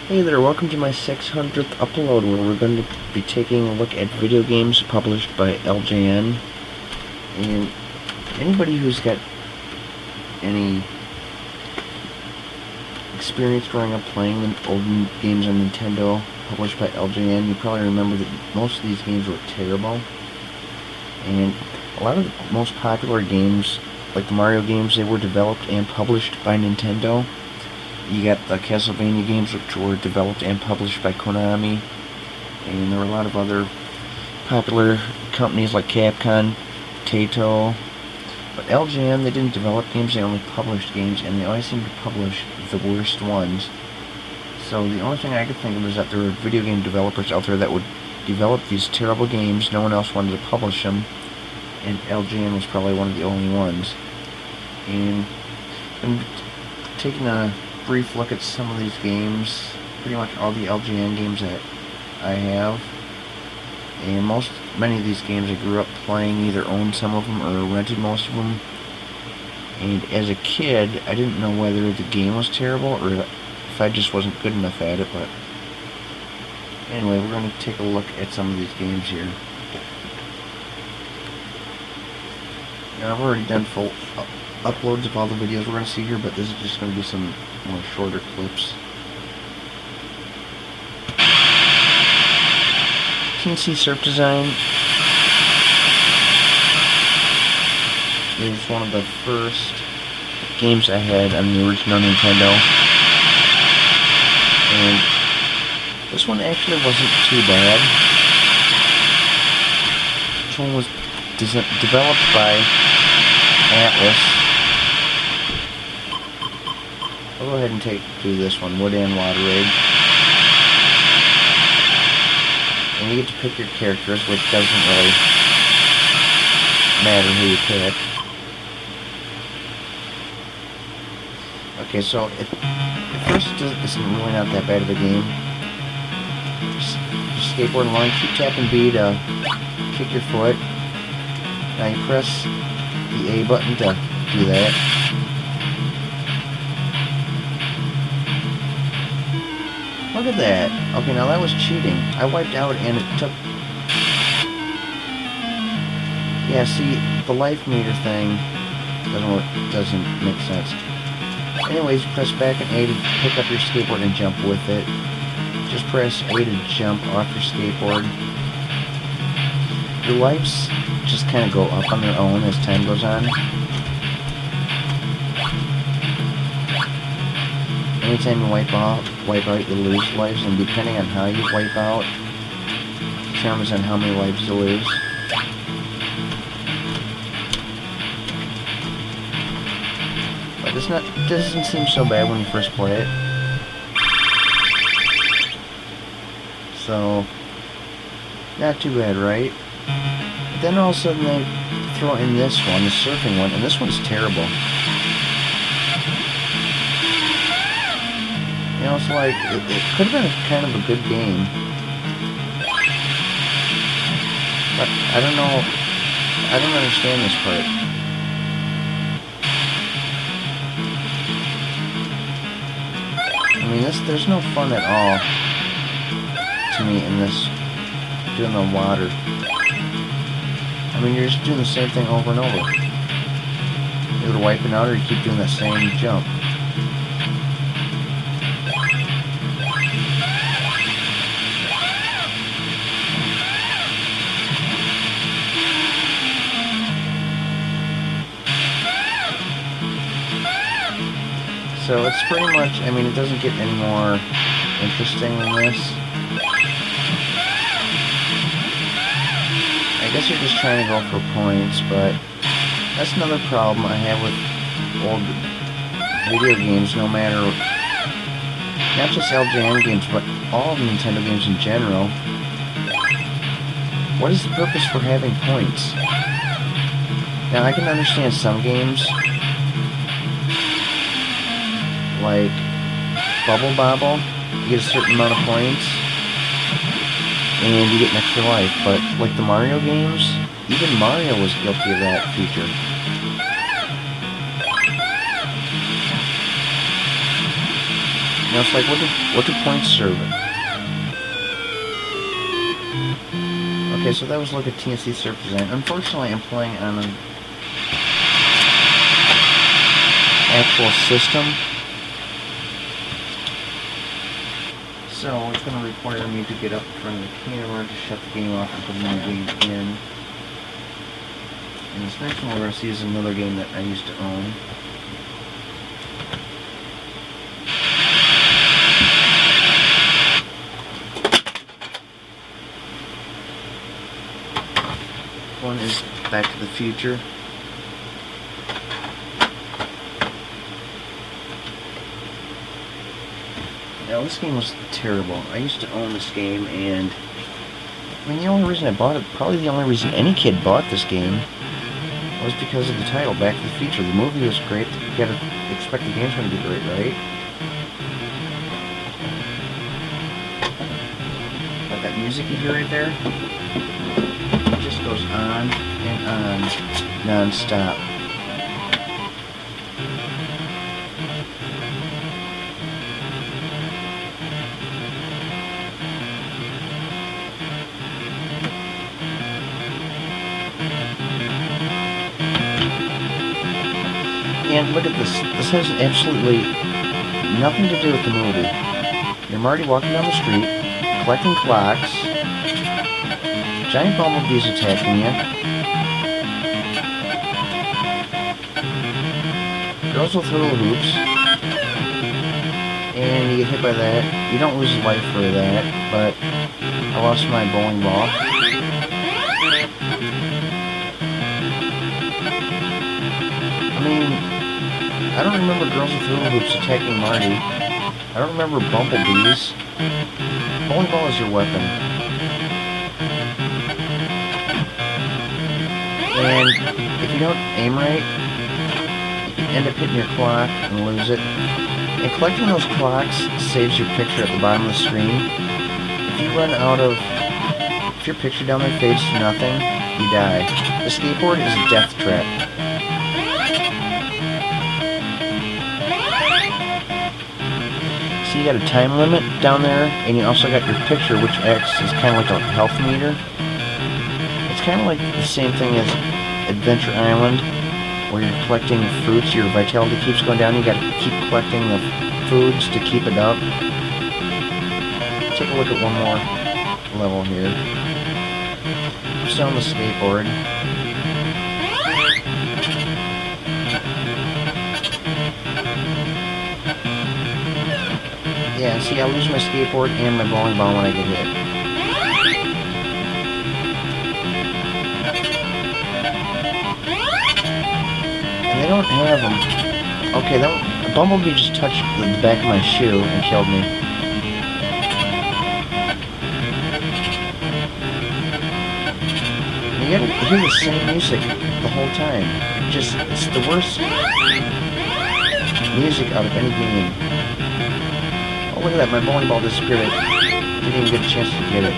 Hey there, welcome to my 600th upload where we're going to be taking a look at video games published by LJN. And anybody who's got any experience growing up playing the old games on Nintendo published by LJN, you probably remember that most of these games were terrible. And a lot of the most popular games, like the Mario games, they were developed and published by Nintendo. You got the Castlevania games, which were developed and published by Konami, and there were a lot of other popular companies like Capcom, Taito. But LJN, they didn't develop games, they only published games, and they always seemed to publish the worst ones. So the only thing I could think of is that there were video game developers out there that would develop these terrible games, no one else wanted to publish them, and LJN was probably one of the only ones. And I'm taking a brief look at some of these games, pretty much all the LJN games that I have, and many of these games I grew up playing, either owned some of them or rented most of them. And as a kid, I didn't know whether the game was terrible or if I just wasn't good enough at it, but anyway, we're going to take a look at some of these games here. Now, I've already done full uploads of all the videos we're going to see here, but this is just going to be some more shorter clips. TNC Surf Design is one of the first games I had on the original Nintendo, and this one actually wasn't too bad. This one was developed by Atlas. I'll go ahead and do this one, Wood and Water Age. And you get to pick your characters, which doesn't really matter who you pick. Okay, so at first it's really not that bad of a game. Just skateboard along, keep tapping B to kick your foot. Now you press the A button to do that. Look at that. Okay, now that was cheating. I wiped out and it took... Yeah, see, the life meter thing doesn't make sense. Anyways, you press back and A to pick up your skateboard and jump with it. Just press A to jump off your skateboard. Your lives just kind of go up on their own as time goes on. Anytime you wipe out, you lose lives, and depending on how you wipe out, determines on how many lives you lose. But this doesn't seem so bad when you first play it. So, not too bad, right? But then all of a sudden they throw in this one, the surfing one, and this one's terrible. You know, it's like, it could have been kind of a good game. But I don't know, I don't understand this part. I mean, there's no fun at all to me in this, doing the water. I mean, you're just doing the same thing over and over. You're either wiping out or you keep doing that same jump. So it's pretty much, I mean, it doesn't get any more interesting than this. I guess you're just trying to go for points, but that's another problem I have with old video games, no matter, not just LJN games, but all of Nintendo games in general. What is the purpose for having points? Now, I can understand some games, like Bubble Bobble, you get a certain amount of points, and you get an extra life, but like the Mario games, even Mario was guilty of that feature. You know, it's like, what do points serve? Okay, so that was like a TNC surf design. Unfortunately, I'm playing on an actual system, so it's going to require me to get up in front of the camera to shut the game off and put a new game in. And this next one we're going to see is another game that I used to own. One is Back to the Future. Now this game was terrible. I used to own this game, and I mean the only reason I bought it, probably the only reason any kid bought this game, was because of the title, Back to the Future. The movie was great. You gotta expect the game's gonna be great, right? Like that music you hear right there? It just goes on and on, non-stop. And look at this. This has absolutely nothing to do with the movie. You're Marty walking down the street, collecting clocks, giant bumblebees attacking you, girls with hula hoops, and you get hit by that. You don't lose life for that, but I lost my bowling ball. I mean, I don't remember girls with hula hoops attacking Marty. I don't remember bumblebees. Bowling ball is your weapon. And if you don't aim right, you end up hitting your clock and lose it. And collecting those clocks saves your picture at the bottom of the screen. If you run out of... If your picture down there fades to nothing, you die. The skateboard is a death trap. You got a time limit down there, and you also got your picture, which acts as kind of like a health meter. It's kind of like the same thing as Adventure Island, where you're collecting fruits, your vitality keeps going down, you got to keep collecting the foods to keep it up. Take a look at one more level here. I'm still on the skateboard. Yeah, see, I lose my skateboard and my bowling ball when I get hit. And they don't have them. Okay, a bumblebee just touched the back of my shoe and killed me. And you gotta hear the same music the whole time. It's the worst music out of any game. Oh, look at that, my bowling ball disappeared. I didn't even get a chance to get it.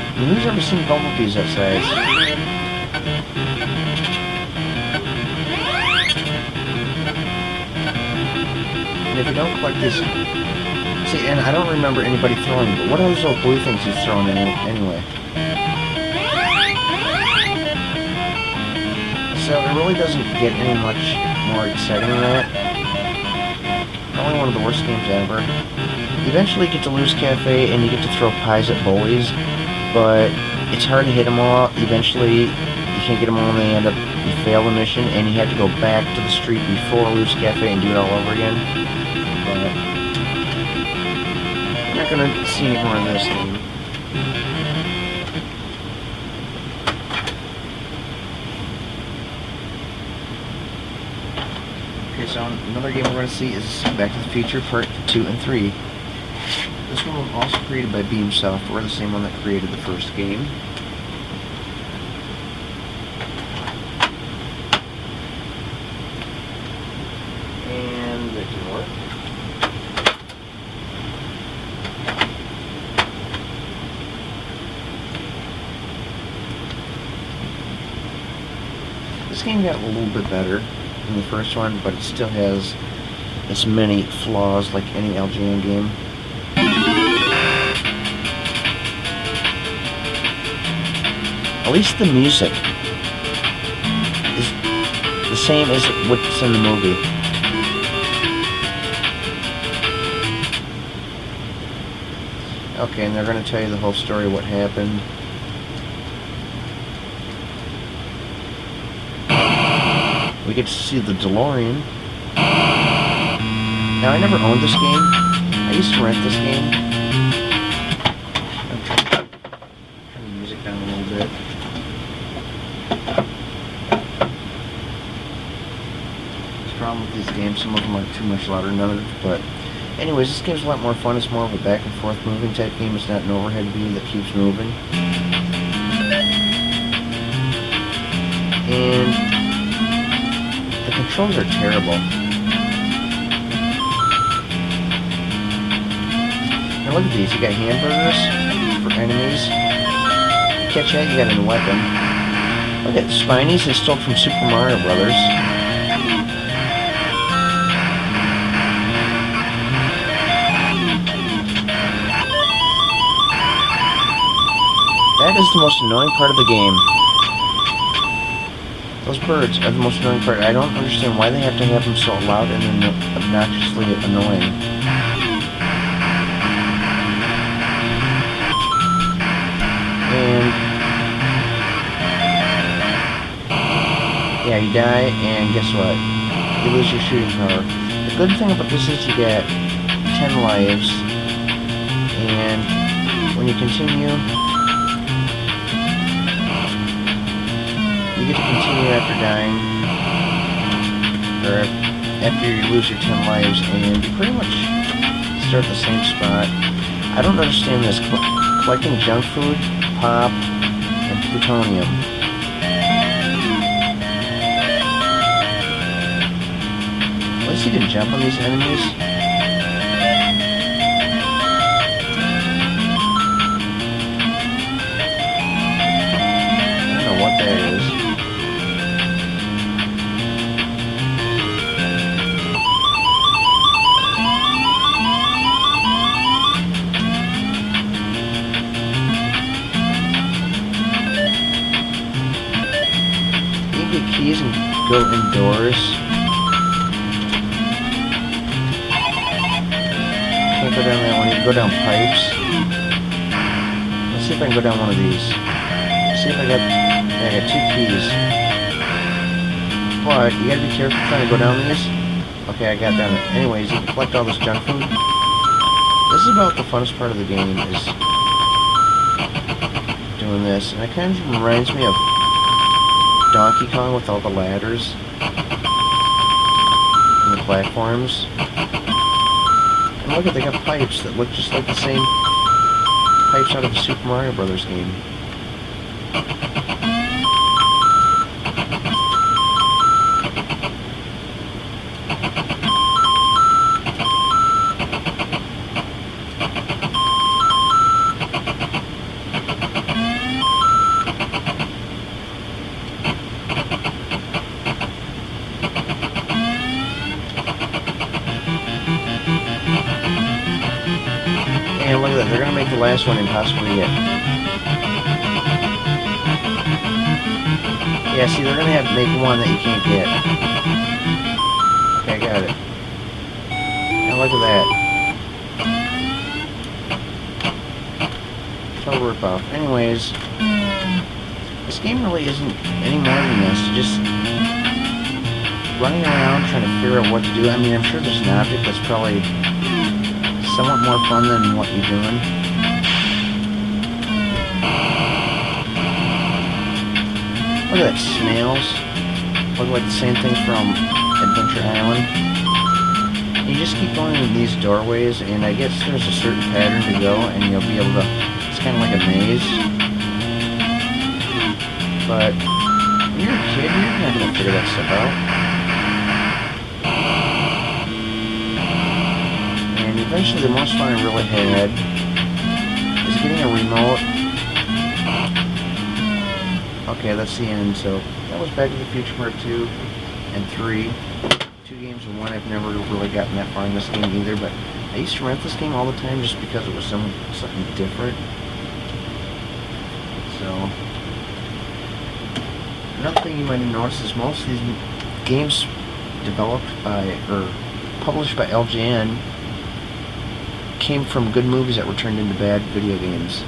I mean, who's ever seen bumblebees that size? And if you don't collect these... See, and I don't remember anybody throwing, but what are those little blue things he's throwing in anyway? So it really doesn't get any much more exciting than that. Probably one of the worst games ever. You eventually get to Lou's Cafe and you get to throw pies at bullies, but it's hard to hit them all. Eventually you can't get them all and they end up, you fail the mission and you have to go back to the street before Lou's Cafe and do it all over again. But I'm not going to see any more of this game. So another game we're going to see is Back to the Future Part 2 and 3. This one was also created by Beam Software, the same one that created the first game. And that didn't work. This game got a little bit better than the first one, but it still has as many flaws like any LJN game. At least the music is the same as what's in the movie. Okay, and they're going to tell you the whole story of what happened. We get to see the DeLorean. Now, I never owned this game. I used to rent this game. Turn the music down a little bit. There's a problem with these games. Some of them are too much louder than others, but anyways, this game's a lot more fun. It's more of a back and forth moving type game. It's not an overhead view that keeps moving. And the controls are terrible. Now look at these. You got hamburgers for enemies. You catch that, you got a weapon. Look at Spinies. They stole from Super Mario Brothers. That is the most annoying part of the game. Those birds are the most annoying part. I don't understand why they have to have them so loud and obnoxiously annoying. And yeah, you die, and guess what? You lose your shooting power. The good thing about this is you get 10 lives, and when you continue, you get to continue after dying, or after you lose your 10 lives, and you pretty much start the same spot. I don't understand this. Collecting junk food, pop, and plutonium. At least you can jump on these enemies. I don't know what that is. Keys and go indoors. Can't go down that one. You can go down pipes. Let's see if I can go down one of these. See if I got 2 keys. But you gotta be careful trying to go down these. Okay, I got down it. Anyways, you can collect all this junk food. This is about the funnest part of the game, is doing this. And it kind of reminds me of Donkey Kong with all the ladders and the platforms. And look at, they got pipes that look just like the same pipes out of the Super Mario Brothers game. And look at that, they're going to make the last one impossible to get. Yeah, see, they're going to have to make one that you can't get. Okay, I got it. Now look at that. Total ripoff. Anyways, this game really isn't any more than this. Just running around trying to figure out what to do. I mean, I'm sure there's an object that's probably somewhat more fun than what you're doing. Look at that, snails. Look like the same things from Adventure Island. You just keep going in these doorways, and I guess there's a certain pattern to go, and you'll be able to, it's kind of like a maze. But when you're a kid, you're not going to figure that stuff out. Eventually, the most fun I really had is getting a remote Okay, that's the end. So that was Back to the Future Part 2 and 3. 2 games in 1. I've never really gotten that far in this game either, but I used to rent this game all the time just because it was something different. So, another thing you might have noticed is most of these games developed by, or published by LJN came from good movies that were turned into bad video games.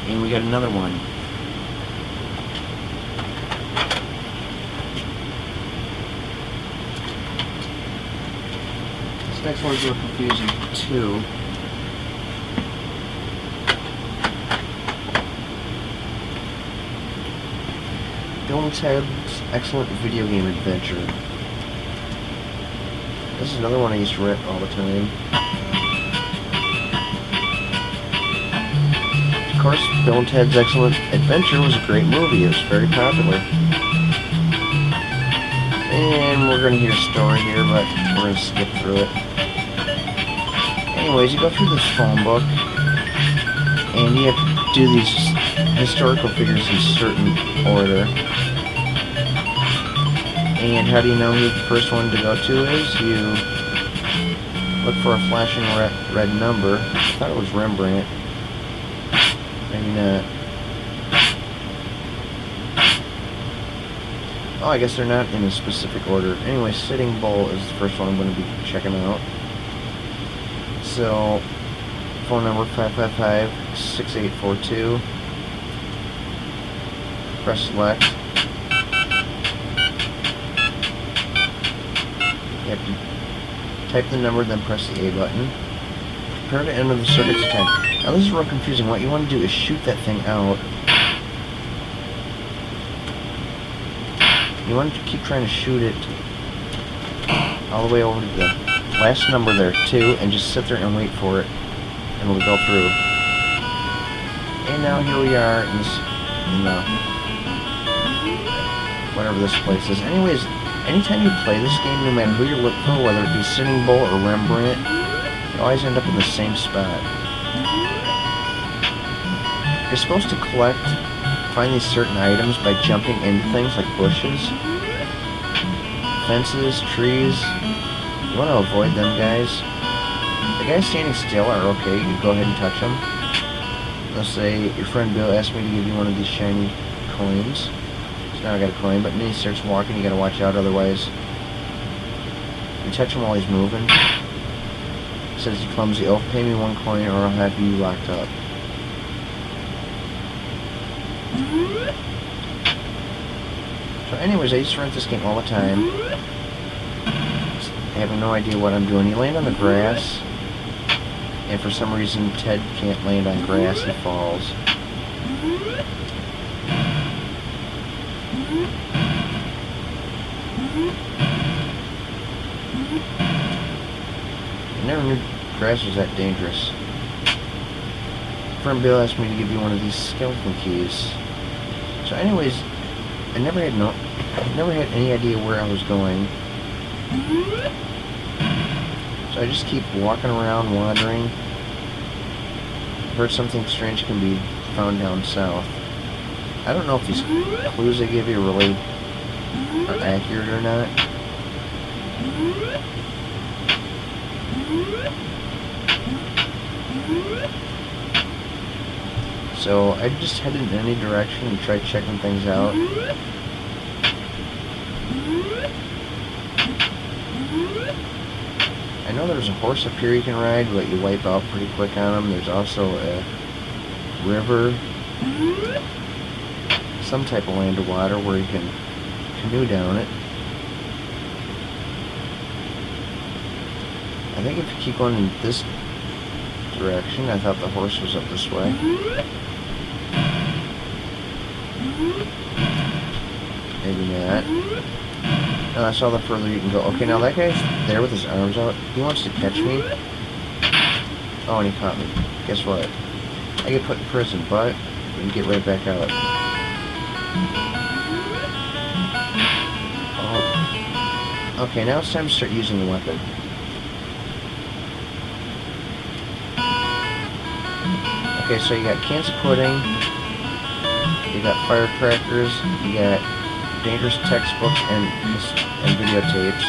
And we got another one. This next one's a little confusing too. Bill and Ted's Excellent Video Game Adventure. This is another one I used to rent all the time. Of course, Bill and Ted's Excellent Adventure was a great movie. It was very popular. And we're going to hear a story here, but we're going to skip through it. Anyways, you go through this phone book, and you have to do these historical figures in certain order. And how do you know who the first one to go to is? You look for a flashing red number. I thought it was Rembrandt. Maybe not. Oh, I guess they're not in a specific order. Anyway, Sitting Bull is the first one I'm going to be checking out. So, phone number 555-6842. Press select. You have to type the number, then press the A button. Prepare to enter the circuit's time. Now this is real confusing. What you want to do is shoot that thing out. You want to keep trying to shoot it all the way over to the last number there, 2, and just sit there and wait for it, and it'll go through. And now here we are in this, whatever this place is. Anyways, anytime you play this game, no matter who you're looking for, whether it be Sitting Bull or Rembrandt, you always end up in the same spot. You're supposed to find these certain items by jumping into things like bushes, fences, trees. You want to avoid them guys. The guys standing still are okay, you can go ahead and touch them. Let's say your friend Bill asked me to give you one of these shiny coins. So now I got a coin, but then he starts walking, you gotta watch out, otherwise you touch him while he's moving. It says you clumsy elf, pay me 1 coin or I'll have you locked up. So anyways, I used to rent this game all the time. I have no idea what I'm doing. You land on the grass, and for some reason Ted can't land on grass, he falls. I never knew grass was that dangerous. Friend Bill asked me to give you one of these skeleton keys. So anyways, I never had any idea where I was going. So I just keep walking around, wandering. Heard something strange can be found down south. I don't know if these clues they give you really are accurate or not. So I just headed in any direction and tried checking things out. I know there's a horse up here you can ride, but you wipe out pretty quick on them. There's also a river, some type of land or water where you can canoe down it. I think if you keep going in this direction, I thought the horse was up this way. Maybe not. No, that's all the further you can go. Okay, now that guy's there with his arms out. He wants to catch me. Oh, and he caught me. Guess what? I get put in prison, but we can get right back out. Oh. Okay, now it's time to start using the weapon. Okay, so you got cans of pudding, You got firecrackers, you got dangerous textbooks and videotapes.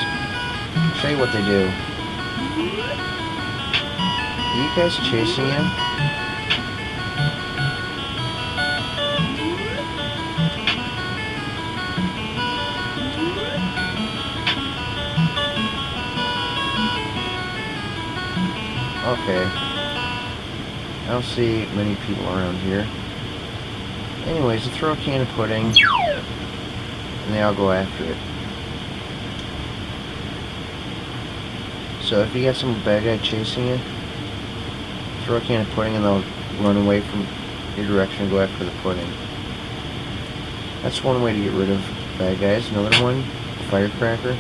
I'll show you what they do. Are you guys chasing you? Okay. I don't see many people around here. Anyways, you throw a can of pudding, and they all go after it. So if you got some bad guy chasing you, throw a can of pudding and they'll run away from your direction and go after the pudding. That's one way to get rid of bad guys. Another one, firecracker.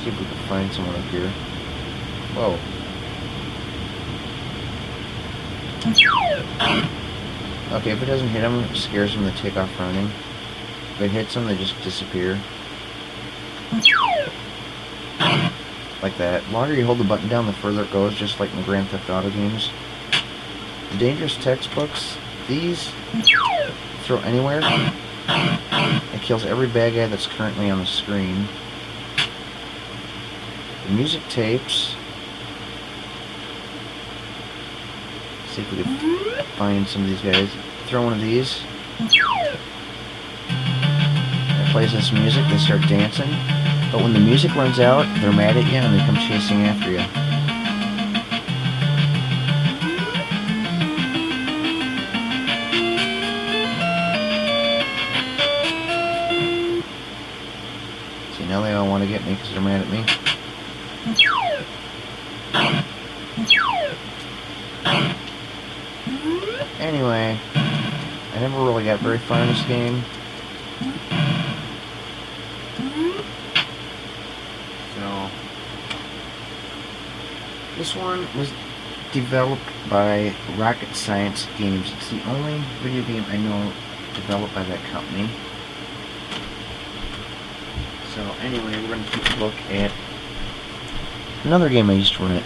See if we can find someone up here. Whoa. Okay, if it doesn't hit them, it scares them to take off running. If it hits them, they just disappear. Like that. The longer you hold the button down, the further it goes, just like in the Grand Theft Auto games. The dangerous textbooks, these throw anywhere. It kills every bad guy that's currently on the screen. The music tapes. See if we can find some of these guys. Throw one of these. It plays this music, they start dancing. But when the music runs out, they're mad at you and they come chasing after you. See, now they all want to get me because they're mad at me. Anyway, I never really got very far in this game. So, this one was developed by Rocket Science Games. It's the only video game I know developed by that company. So anyway, we're going to take a look at another game I used to rent.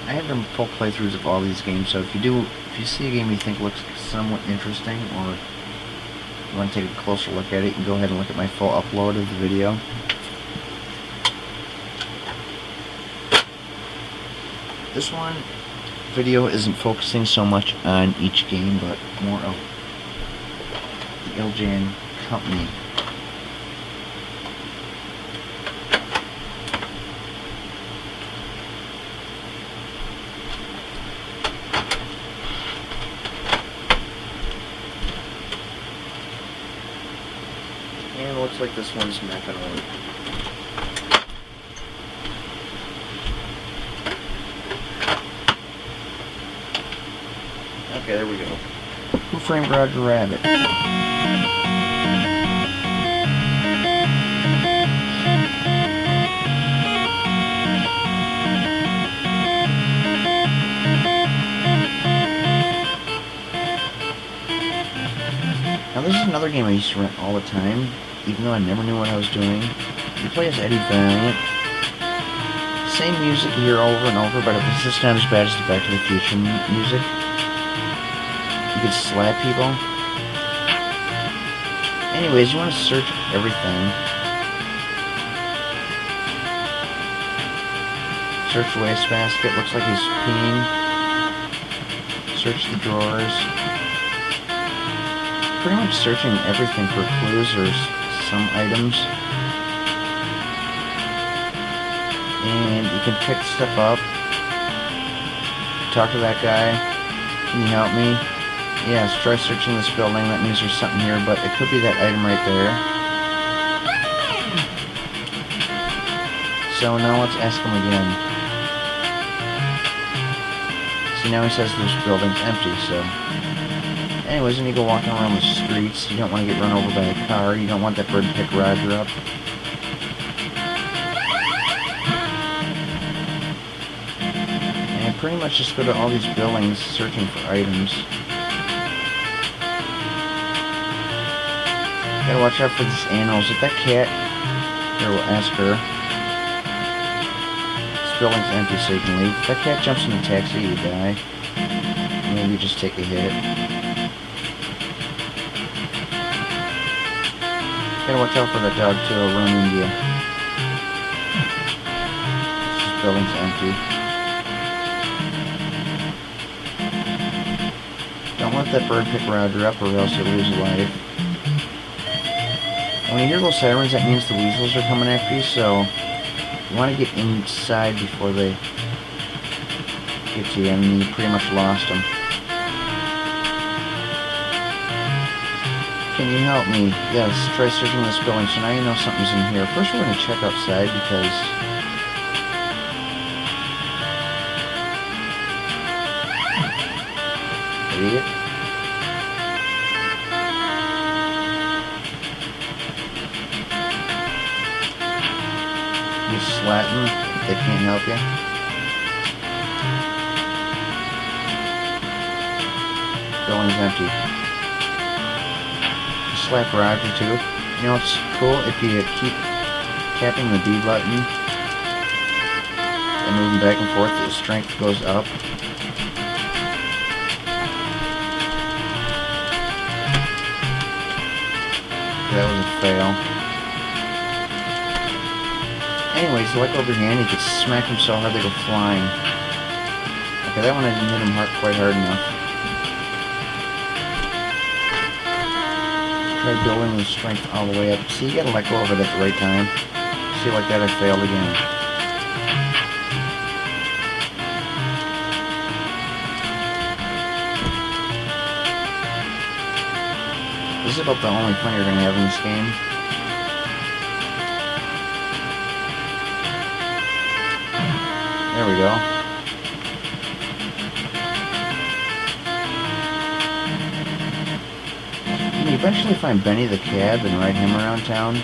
I have done full playthroughs of all these games, so if you see a game you think looks somewhat interesting, or you want to take a closer look at it, you can go ahead and look at my full upload of the video. This one video isn't focusing so much on each game, but more of the LJN company. And it looks like this one's not gonna work. Okay, there we go. Who Framed Roger Rabbit? Now this is another game I used to rent all the time, even though I never knew what I was doing. You play as Eddie Valiant. Same music you hear over and over, but it's just not as bad as the Back to the Future music. You can slap people. Anyways, you want to search everything. Search the wastebasket. Looks like he's peeing. Search the drawers. Pretty much searching everything for clues or some items. And you can pick stuff up. Talk to that guy. Can you help me? Yes, try searching this building. That means there's something here, but it could be that item right there. So now let's ask him again. See, now he says this building's empty, so... Anyways, when you go walking around the streets, you don't want to get run over by a car. You don't want that bird to pick Roger up. And pretty much just go to all these buildings searching for items. Gotta watch out for these animals. If that cat... Here, we'll ask her. This building's empty so you can leave. If that cat jumps in the taxi, you die. Maybe just take a hit. Gotta watch out for that dog too, it'll run into you. This building's empty. Don't let that bird pick Roger up or else you'll lose a life. When you hear those sirens, that means the weasels are coming after you, so you want to get inside before they get to you, and you pretty much lost them. Can you help me? Yes, try searching this building, so now you know something's in here. First we're going to check outside because... Idiot. You slap them if they can't help you. Building's empty. You slap Roger too. You know what's cool? If you keep tapping the D button and moving back and forth, the strength goes up. That was a fail. Anyways, like over here, you could smack them so hard they go flying. Okay, that one I didn't hit him quite hard enough. Try building the strength all the way up. See, you gotta let go of it at the right time. See, like that, I failed again. This is about the only fun you're gonna have in this game. There we go. You eventually find Benny the cab and ride him around town.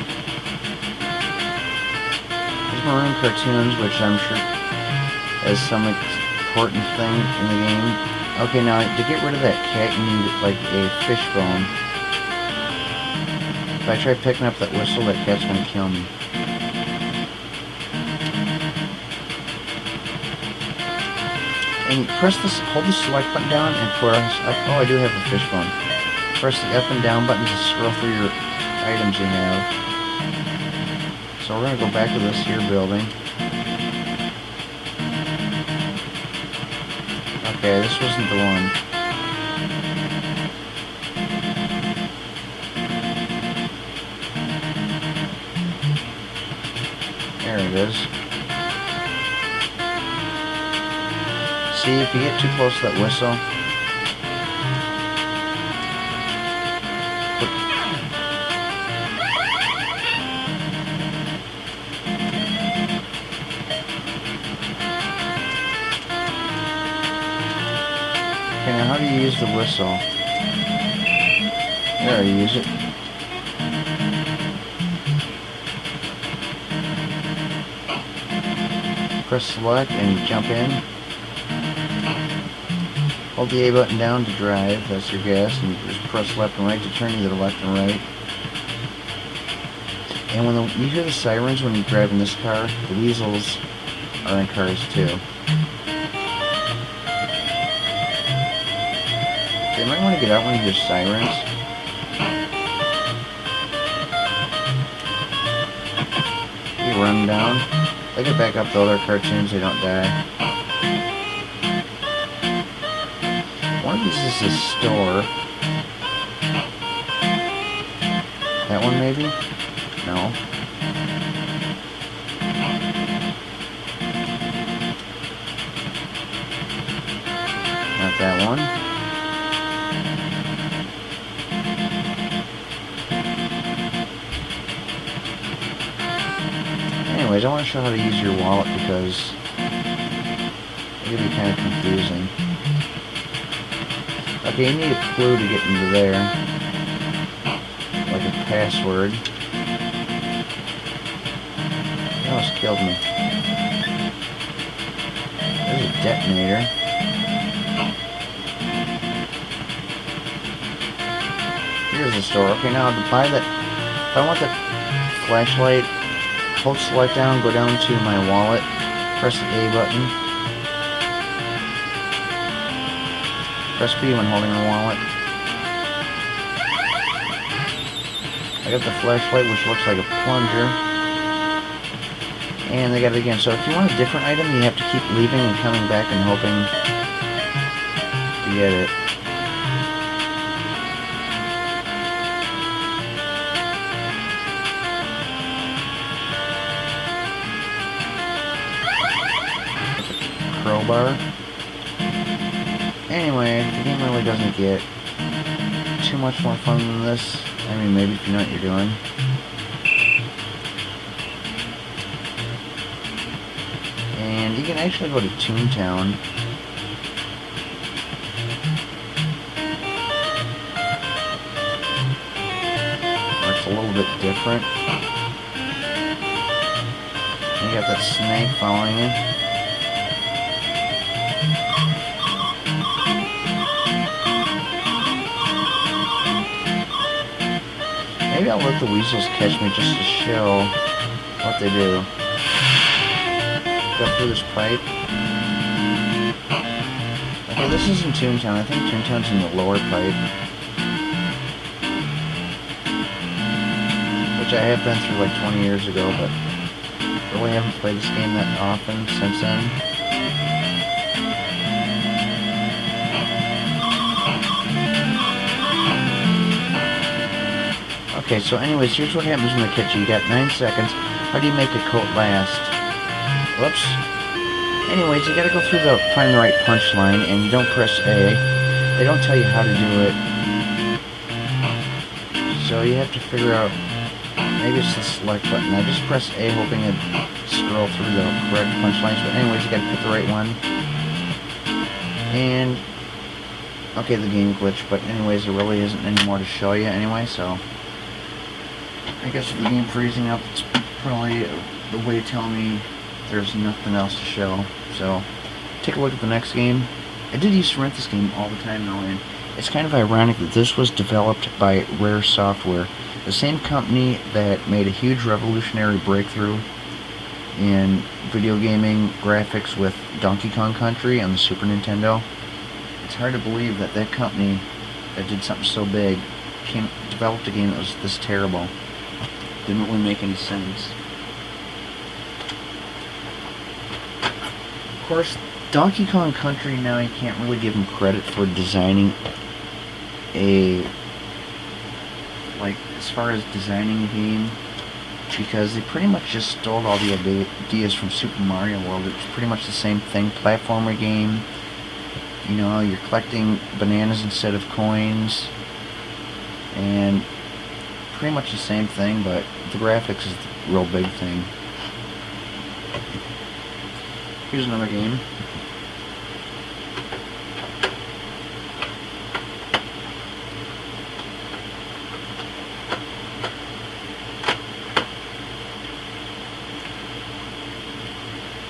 There's maroon cartoons, which I'm sure is some important thing in the game. Okay, now to get rid of that cat, you need like a fish bone. If I try picking up that whistle, that cat's gonna kill me. And hold the select button down and press up. Oh, I do have a fish bone. Press the up and down buttons to scroll through your items you have. So we're going to go back to this here building. Okay, this wasn't the one. There it is. See, if you get too close to that whistle, okay, now how do you use the whistle? There, you use it. Press select and jump in. Hold the A button down to drive, that's your gas, and you just press left and right to turn either left and right. And when you hear the sirens when you're driving this car, the weasels are in cars too. So you might want to get out when you hear sirens. You run down. They get back up to other cartoons, they don't die. One of these is a store. That one maybe? No. Not that one. Anyways, I want to show how to use your wallet because it can be kind of confusing. Okay, you need a clue to get into there. Like a password. It almost killed me. There's a detonator. Here's the store. Okay, now to buy that, if I want that flashlight, hold select down, go down to my wallet, Press the A button. Press B when holding the wallet. I got the flashlight, which looks like a plunger. And they got it again. So if you want a different item, you have to keep leaving and coming back and hoping to get it. Crowbar. Anyway, the game really doesn't get too much more fun than this. I mean, maybe if you know what you're doing. And you can actually go to Toontown. Where it's a little bit different. You got that snake following you. Maybe I'll let the weasels catch me just to show what they do. Go through this pipe. Okay, this isn't Toontown. I think Toontown's in the lower pipe. Which I have been through like 20 years ago, but really haven't played this game that often since then. Okay, so anyways, here's what happens when they catch you. You got 9 seconds. How do you make a coat last? Whoops. Anyways, you gotta go through find the right punchline, and you don't press A. They don't tell you how to do it. So you have to figure out, maybe it's the select button. I just press A hoping to scroll through the correct punchlines, but anyways, you gotta pick the right one. And, okay, the game glitched, but anyways, there really isn't any more to show you anyway, so I guess with the game freezing up, it's probably the way to tell me there's nothing else to show. So, take a look at the next game. I did used to rent this game all the time though, and it's kind of ironic that this was developed by Rare Software, the same company that made a huge revolutionary breakthrough in video gaming graphics with Donkey Kong Country on the Super Nintendo. It's hard to believe that that company that did something so big developed a game that was this terrible. Didn't really make any sense. Of course, Donkey Kong Country, now you can't really give him credit for designing as far as designing a game, because they pretty much just stole all the ideas from Super Mario World. It was pretty much the same thing, platformer game. You know, you're collecting bananas instead of coins, and pretty much the same thing, but the graphics is the real big thing. Here's another game.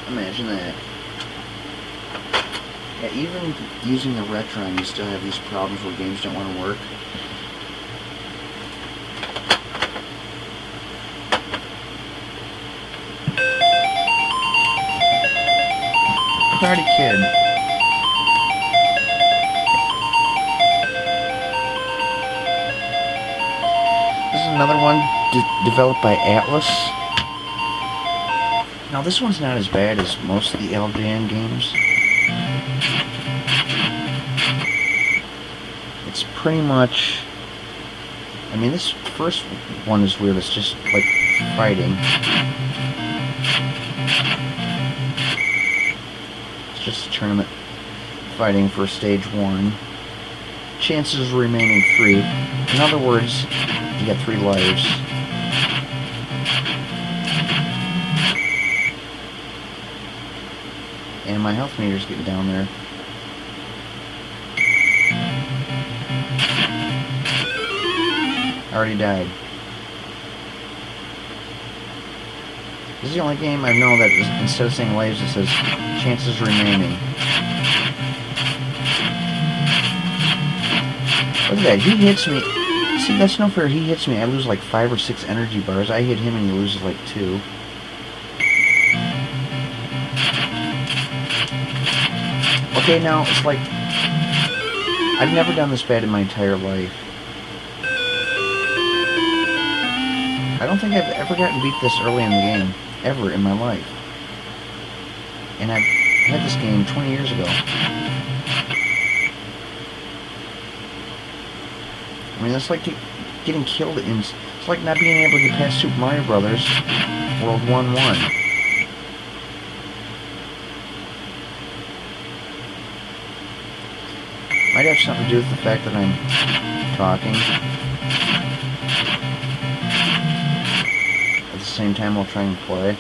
Imagine that. Yeah, even using the Retron, you still have these problems where games don't want to work. Karate Kid. This is another one developed by Atlas. Now this one's not as bad as most of the LJN games. It's pretty much, I mean, this first one is weird. It's just like fighting. Just a tournament fighting for stage 1. Chances remaining 3. In other words, you got 3 lives. And my health meter's getting down there. I already died. This is the only game I know that instead of saying lives, it says chances remaining. Look at that, he hits me. See, that's no fair. He hits me, I lose like 5 or 6 energy bars. I hit him and he loses like 2. Okay, now, it's like, I've never done this bad in my entire life. I don't think I've ever gotten beat this early in the game, ever in my life. And I've had this game 20 years ago. I mean, that's like getting killed in... It's like not being able to get past Super Mario Brothers World 1-1. Might have something to do with the fact that I'm talking at the same time while trying to play.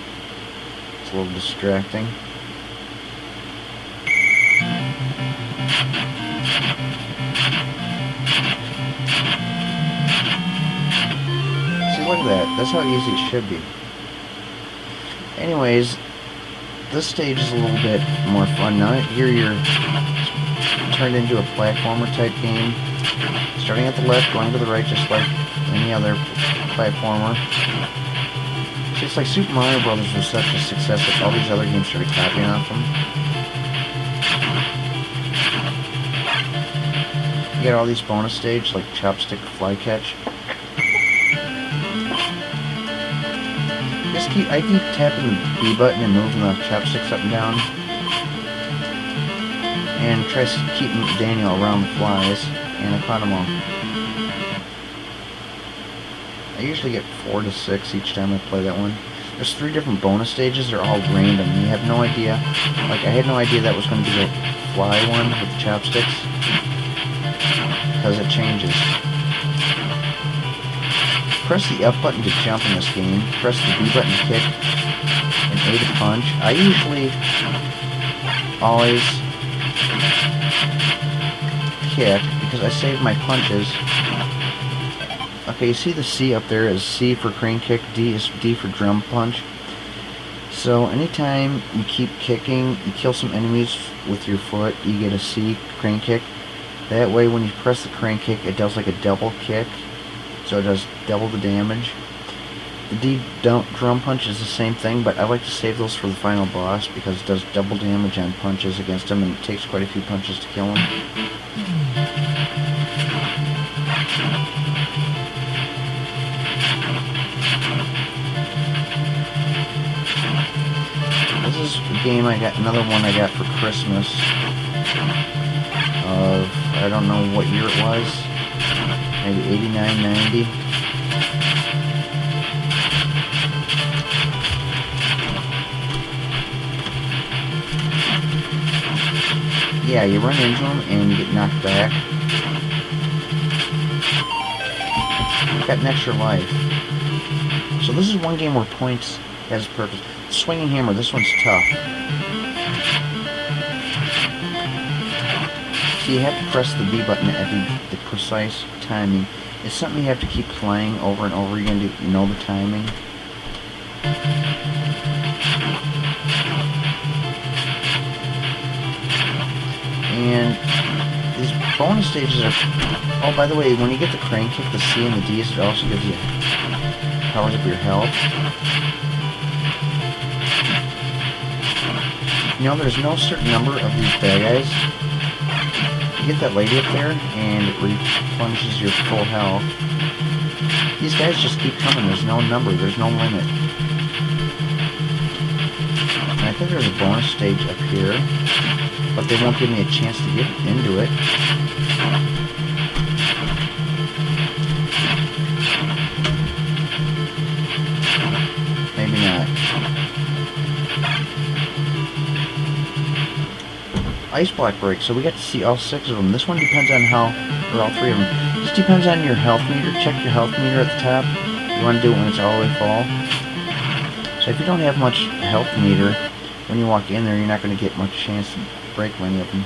It's a little distracting. See, look at that. That's how easy it should be. Anyways, this stage is a little bit more fun. Now here you're turned into a platformer type game. Starting at the left, going to the right, just like any other platformer. See, it's like Super Mario Brothers was such a success that all these other games started copying off them. You get all these bonus stages like chopstick, fly catch. I keep tapping the B button and moving the chopsticks up and down. And tries to keep Daniel around the flies, and I caught them all. I usually get 4 to 6 each time I play that one. There's 3 different bonus stages, they're all random. You have no idea, like I had no idea that was going to be the fly one with the chopsticks, because it changes. Press the up button to jump in this game, press the B button to kick, and A to punch. I usually always kick because I save my punches. Okay, you see the C up there is C for crane kick, D is D for drum punch. So anytime you keep kicking, you kill some enemies with your foot, you get a C crane kick. That way when you press the crane kick, it does like a double kick, so it does double the damage. The D drum punch is the same thing, but I like to save those for the final boss because it does double damage on punches against him, and it takes quite a few punches to kill him. This is a game another one I got for Christmas of, I don't know what year it was, maybe 89, 90. Yeah, you run into them and you get knocked back. Got an extra life. So this is one game where points has a purpose. Swinging hammer, this one's tough. So you have to press the B button at the precise timing. It's something you have to keep playing over and over again to know the timing. And these bonus stages are... Oh, by the way, when you get the crane kick, the C and the D's, it also gives you... powers up your health. You know, there's no certain number of these bad guys. You get that lady up there, and it replenishes your full health. These guys just keep coming. There's no number. There's no limit. And I think there's a bonus stage up here, but they won't give me a chance to get into it. Maybe not. Ice block break, so we got to see all 6 of them. This one depends on how, or all 3 of them. Just depends on your health meter. Check your health meter at the top. You want to do it when it's all the way full. So if you don't have much health meter, when you walk in there, you're not going to get much chance to break many of them.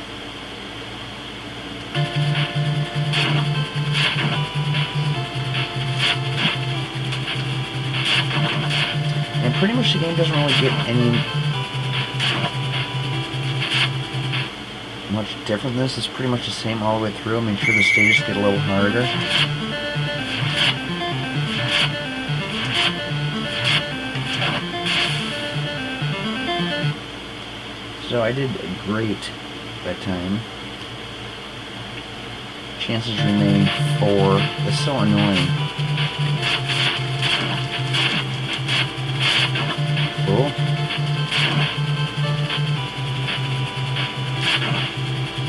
And pretty much the game doesn't really get any much different than this. It's pretty much the same all the way through. Make sure the stages get a little harder. So I did great that time. Chances remain 4. That's so annoying. Cool.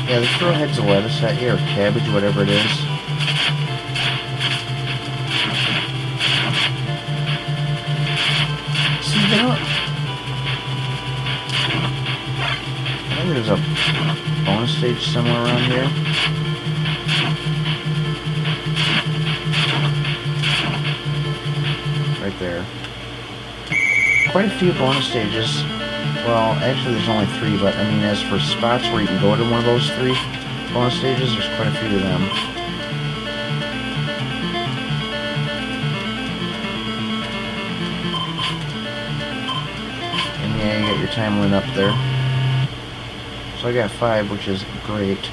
Yeah, they throw heads of lettuce at you, or cabbage, whatever it is. See, they don't... I think there's a bonus stage somewhere around here. Right there. Quite a few bonus stages. Well, actually there's only 3, but I mean, as for spots where you can go to one of those 3 bonus stages, there's quite a few of them. And yeah, you got your time limit up there. So I got 5, which is great.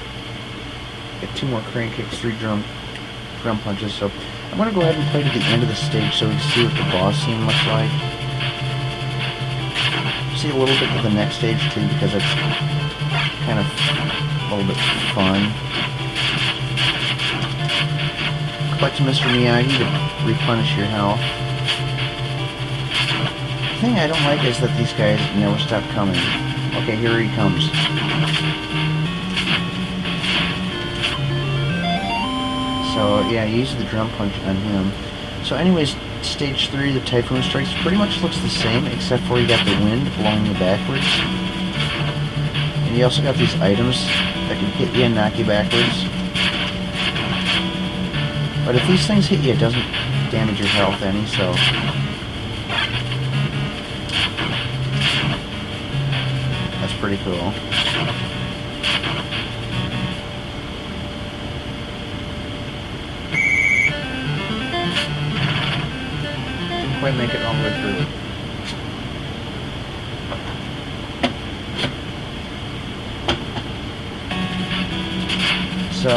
Got 2 more crane kicks, 3 drum punches, so I'm going to go ahead and play to the end of the stage so we can see what the boss scene looks like. See a little bit of the next stage too, because it's kind of a little bit fun. Collect Mr. Miyagi to replenish your health. The thing I don't like is that these guys never stop coming. Okay, here he comes. So yeah, use the drum punch on him. So anyways, stage 3, the Typhoon Strikes, pretty much looks the same, except for you got the wind blowing you backwards. And you also got these items that can hit you and knock you backwards. But if these things hit you, it doesn't damage your health any, so... That's pretty cool. Quite make it all the way through. So,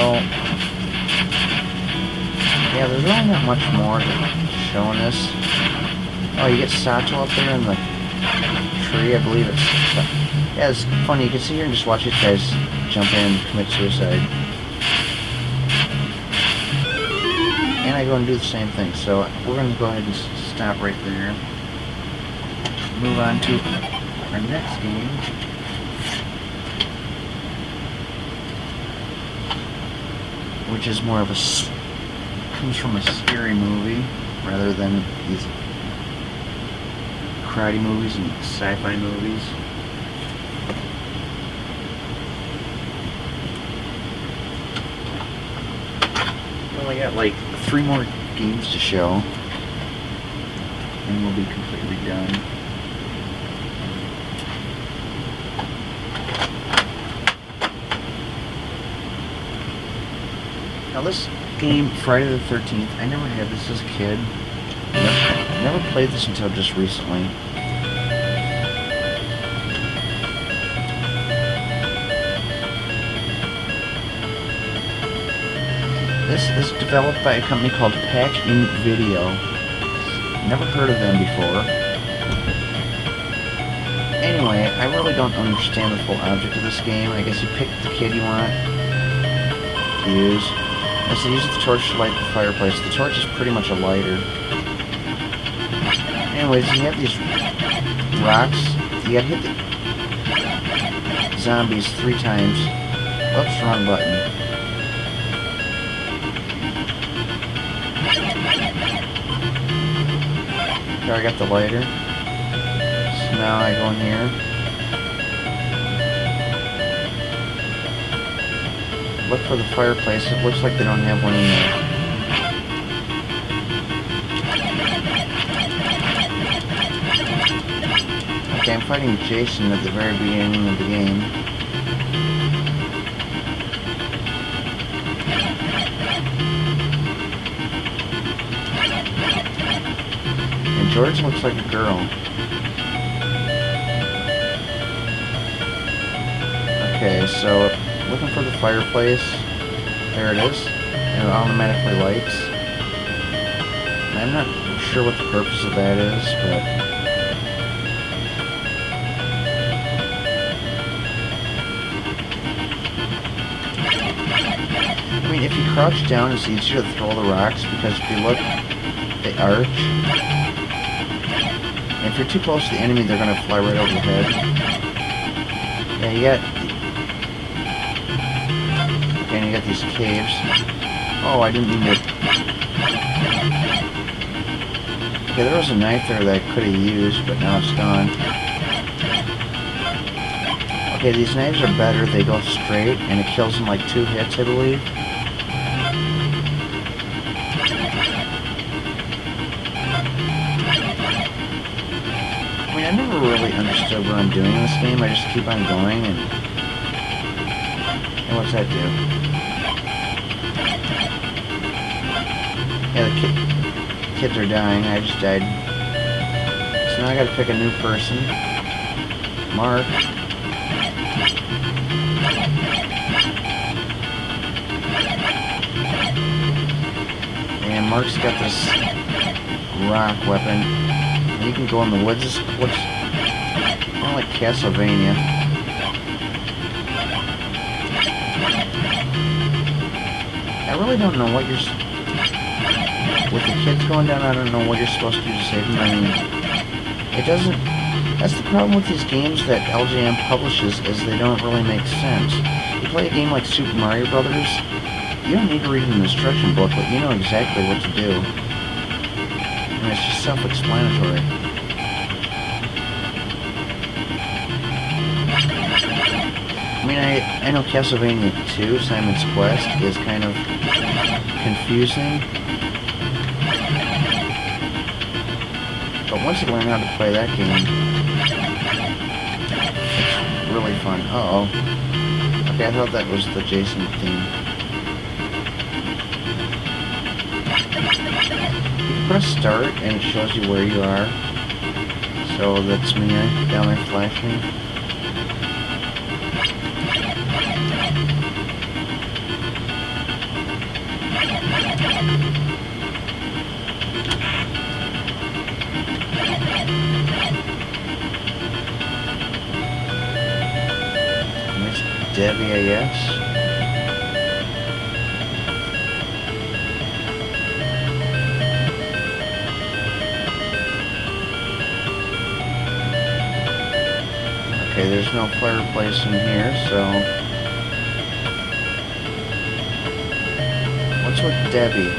yeah, there's really not much more to show in this. Oh, you get Sato up there in the tree, I believe it's... Yeah, it's funny, you can sit here and just watch these guys jump in and commit suicide. And I go and do the same thing, so we're going to go ahead and stop right there. Move on to our next game. Which is more of a... comes from a scary movie, rather than these karate movies and sci-fi movies. We only got like 3 more games to show, and we'll be completely done. Now this game, Friday the 13th, I never had this as a kid. Never played this until just recently. This is developed by a company called Pack-In Video. Never heard of them before. Anyway, I really don't understand the full object of this game. I guess you pick the kid you want to use. I said use the torch to light the fireplace. The torch is pretty much a lighter. Anyways, you have these rocks. You gotta hit the zombies 3 times. Oops, wrong button. Okay, I got the lighter. So now I go in here. Look for the fireplace. It looks like they don't have one in there. Okay, I'm fighting Jason at the very beginning of the game. And George looks like a girl. Okay, so looking for the fireplace. There it is. And it automatically lights. I'm not sure what the purpose of that is, but... mean, if you crouch down, it's easier to throw the rocks, because if you look, they arch. And if you're too close to the enemy, they're going to fly right over your head. Yeah, you got these caves. Oh, I didn't mean to... Okay, there was a knife there that I could have used, but now it's gone. Okay, these knives are better. They go straight, and it kills in like 2 hits, I believe. I mean, I never really understood what I'm doing in this game. I just keep on going, and what's that do? Yeah, the kids are dying. I just died. So now I gotta pick a new person. Mark. And Mark's got this rock weapon. And you can go in the woods. This looks kind of like Castlevania. I really don't know what you're... With the kids going down, I don't know what you're supposed to do to save them. I mean, it doesn't... That's the problem with these games that LJN publishes, is they don't really make sense. You play a game like Super Mario Brothers, you don't need to read an instruction booklet. You know exactly what to do. And it's just self-explanatory. I mean, I know Castlevania 2, Simon's Quest, is kind of confusing. But once you learn how to play that game, it's really fun. Uh-oh. Okay, I thought that was the Jason theme. You press start, and it shows you where you are. So that's me down there flashing. Debbie, I guess. Okay, there's no fireplace in here, so... What's with Debbie?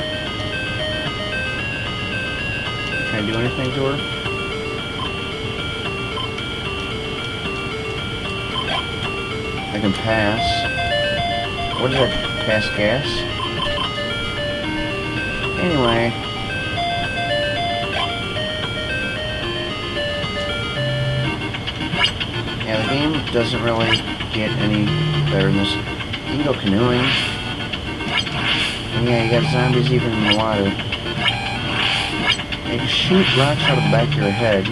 Can I do anything to her? I can pass. What is that? Pass gas? Anyway. Yeah, the game doesn't really get any better than this. You can go canoeing. And yeah, you got zombies even in the water. And you can shoot rocks out of the back of your head.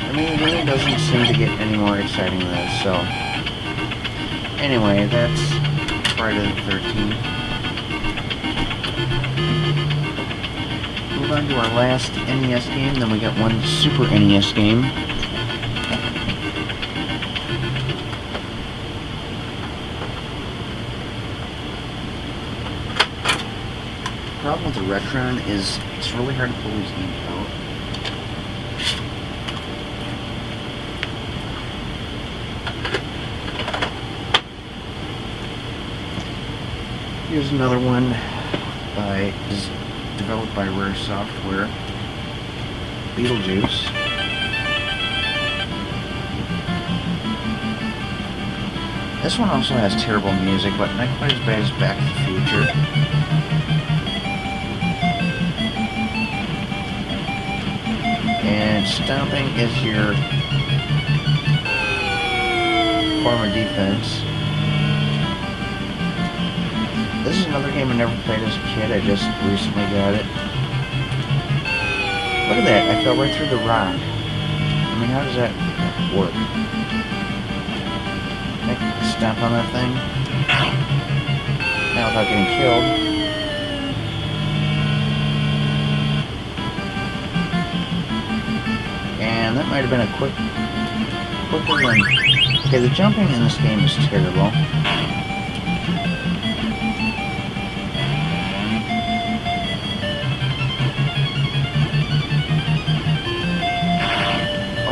I mean, the game doesn't seem to get any more exciting than this, so... Anyway, that's Friday the 13th. Move on to our last NES game, then we got one Super NES game. The problem with the Retron is it's really hard to pull these games out. Here's another one developed by Rare Software. Beetlejuice. This one also has terrible music, but not quite as bad as Back to the Future. And stomping is your form of defense. This is another game I never played as a kid. I just recently got it. Look at that. I fell right through the rock. I mean, how does that work? Can I stomp on that thing? Now without getting killed. man, that might have been a quicker than... Okay, the jumping in this game is terrible.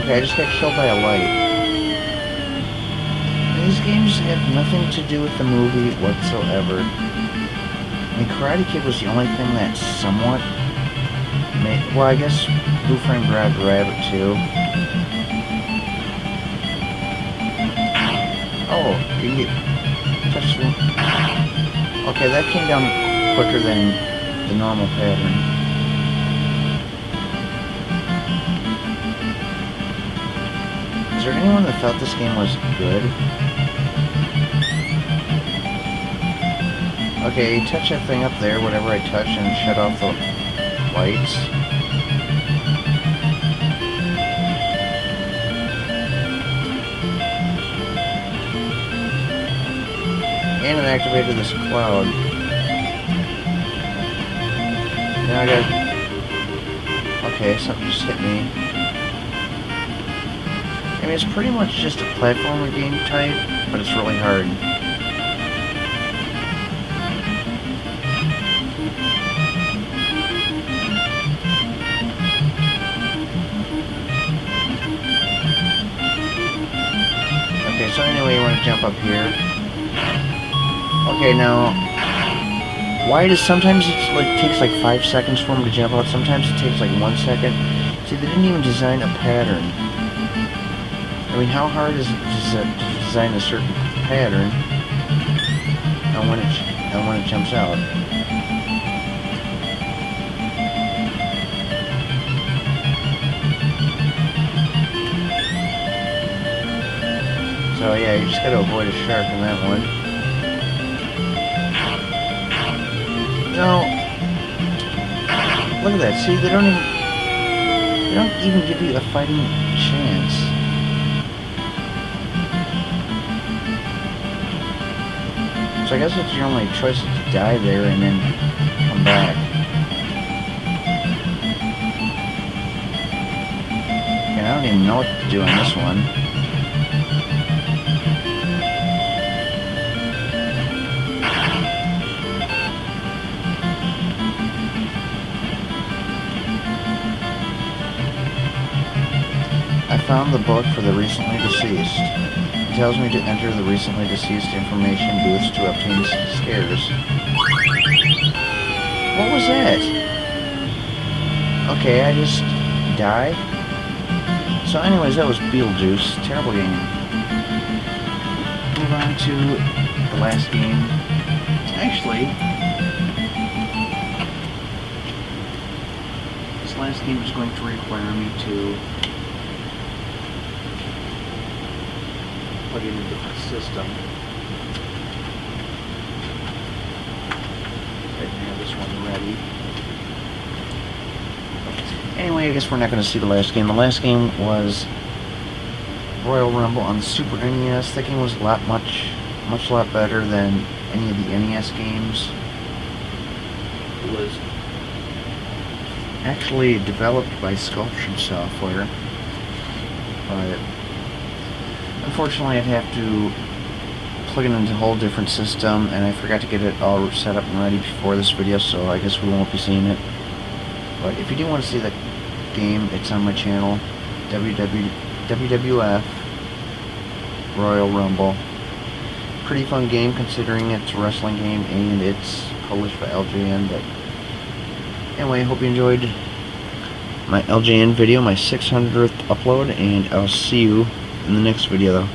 Okay, I just got killed by a light. These games have nothing to do with the movie whatsoever. I mean, Karate Kid was the only thing that somewhat made... Well, I guess Blue Frame grabbed Rabbit too. Oh, you can get... Touch the... Okay, that came down quicker than the normal pattern. Is there anyone that thought this game was good? Okay, touch that thing up there, whatever I touch, and shut off the lights. And it activated this cloud. Now I got... Okay, something just hit me. I mean, it's pretty much just a platformer game type, but it's really hard. Okay, so anyway, you want to jump up here. Okay, now, why does sometimes it like takes like 5 seconds for them to jump out? Sometimes it takes like 1 second. See, they didn't even design a pattern. I mean, how hard is it to design a certain pattern and when it jumps out? So yeah, you just gotta avoid a shark in that one. No, look at that. See, they don't even give you a fighting chance. So I guess it's your only choice to die there and then come back. And I don't even know what to do on this one. I found the book for the recently deceased. It tells me to enter the recently deceased information booths to obtain scares. What was that? Okay, I just died. So anyways, that was Beetlejuice. Terrible game. Move on to the last game. Actually, this last game is going to require me to plug in a different system. I have this one ready. Anyway, I guess we're not going to see the last game. The last game was Royal Rumble on the Super NES. That game was a much better than any of the NES games. It was actually developed by Sculpture Software, but unfortunately I'd have to plug it into a whole different system, and I forgot to get it all set up and ready before this video, so I guess we won't be seeing it. But if you do want to see the game, it's on my channel, WWF Royal Rumble. Pretty fun game considering it's a wrestling game and it's published by LJN. But anyway, I hope you enjoyed my LJN video, my 600th upload, and I'll see you in the next video though.